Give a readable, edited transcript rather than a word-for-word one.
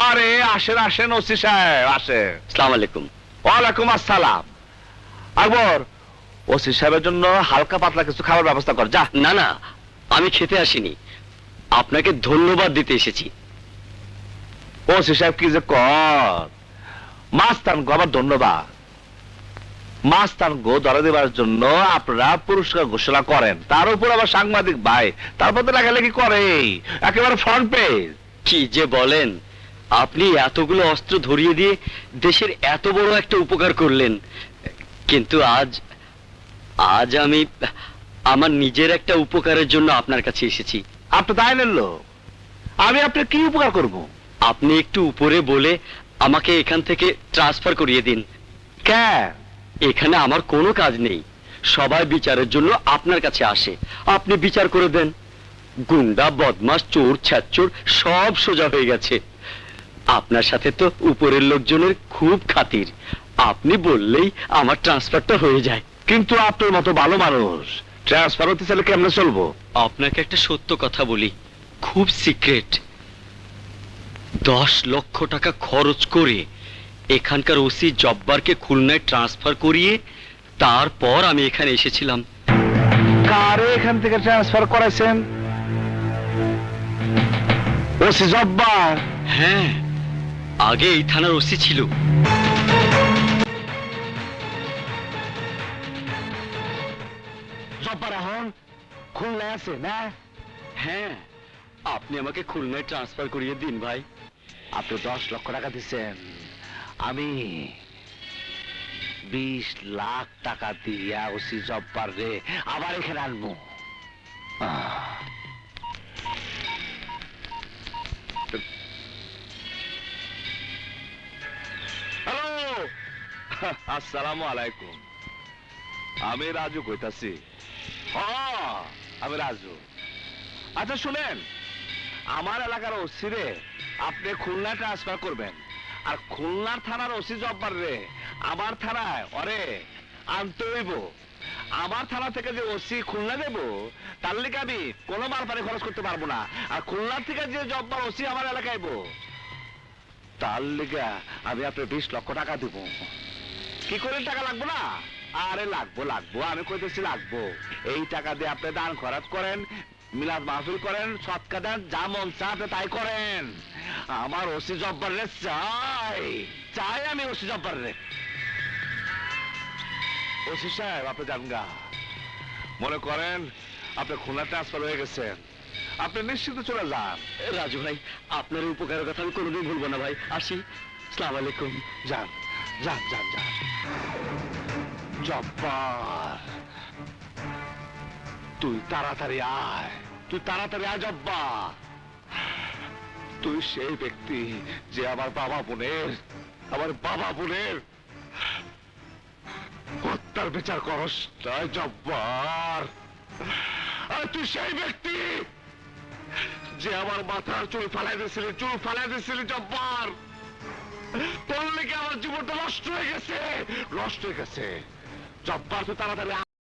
আরে আসেন আসেন ওসি সাহেব আসেন। আসসালামু আলাইকুম। ওয়ালাইকুম আসসালাম। আকবর, ওসি সাহেবের জন্য হালকা পাতলা কিছু খাবার ব্যবস্থা কর যা। না না, আমি খেতে আসিনি, আপনাকে ধন্যবাদ দিতে এসেছি। ওসি সাহেব কি যে কর, মাস্তান গো আবার ধন্যবাদ। মাস্তান গো ধরা দেবার জন্য আপনারা পুরস্কার ঘোষণা করেন, তার উপর আবার সাংবাদিক ভাই তারপর তো লেখালেখি করে একেবারে ফ্রন্ট পেজ। কি যে বলেন, আপনি এতগুলো অস্ত্র ধরিয়ে দিয়ে দেশের এত বড় একটা উপকার করলেন, কিন্তু আজ আমি আমার নিজের একটা উপকারের জন্য আপনার কাছে এসেছি। আপনি তাই নিল, আমি আপনার কি উপকার করব? আপনি একটু উপরে বলে আমাকে এখান থেকে ট্রান্সফার করিয়ে দিন। কেন? এখানে আমার কোনো কাজ নেই, সবাই বিচারের জন্য আপনার কাছে আসে, আপনি বিচার করে দেন। গুন্ডা বদমাস চোর ছ্যাচোর সব সোজা হয়ে গেছে। আপনার সাথে তো উপরের লোকজনের খুব খাতির, আপনি বললেই আমার ট্রান্সফারটা হয়ে যায়। কিন্তু আপনার মতো ভালো মানুষ ট্রান্সফার হতে চাইলে কেমনে চলবো? আপনাকে একটা সত্য কথা বলি, খুব সিক্রেট। 10 লক্ষ টাকা খরচ করে এখানকার ওসি জব্বারকে খুলনায় ট্রান্সফার করিয়ে তারপর আমি এখানে এসেছিলাম। কারে এখান থেকে ট্রান্সফার করাইছেন? ওসি জব্বার? হ্যাঁ, আগে এই থানার ওসি ছিল। জব্বার এখন খুলনায় আছে না? হ্যাঁ, আপনি আমাকে খুলনায় ট্রান্সফার করিয়ে দিন ভাই। আপনি 10 লক্ষ টাকা দিচ্ছেন, আমি 20 লাখ টাকা দিয়া ওসি জব্বার রে আবার এখানে আনবো। হ্যালো, আসসালামু আলাইকুম। আমি রাজু কইতাছি। হ্যাঁ, আমি রাজু। আচ্ছা শুনেন, আমার এলাকার ওসি রে আপনি খুলনা ট্রান্সফার করবেন, আর খুলনার থানার ওসি জব্বার রে আমার থানায় ওরে আনতে হইব। আমার থানা থেকে যে ওসি খুলনা দেব তার লিগে আমি কোনো মাল পানি খরচ করতে পারবো না, আর খুলনার থেকে যে জব্বার ওসি আমার এলাকায় আইব তার লিগে আমি আপনার 20 লক্ষ টাকা দিব। কি করে টাকা লাগবো না? আরে লাগবো লাগবো, আমি কইতেছি লাগবো। এই টাকা দিয়ে আপনি দান খরচ করেন, মিলাদ মাহফিল করেন, সৎকা দেন, যা মন চা আপনি তাই করেন। আমার ওসি জব্বার রে চাই, চাই আমি ওসি জব্বার রে। ওসি সাহেব আপনি যান গা, মনে করেন আপনি খুলনা ট্রান্সফার হয়ে গেছেন, আপনি নিশ্চিত চলে যান। রাজু ভাই, আপনার উপকারের কথা আমি কোনোদিন ভুলবো না ভাই। আসি, আসসালামু আলাইকুম। যান যান যান যান। জব্বার, তুই তাড়াতাড়ি আয়, তুই তাড়াতাড়ি আয় জব্বার। তুই সেই ব্যক্তি যে আমার বাবা বোনের হত্যার বিচার করস না জব্বার। আর তুই সেই ব্যক্তি যে আমার মাথার চুল ফালাই দিয়েছিলি জব্বার। তোর লেগে আমার জীবনটা নষ্ট হয়ে গেছে জব্বার। তুই তাড়াতাড়ি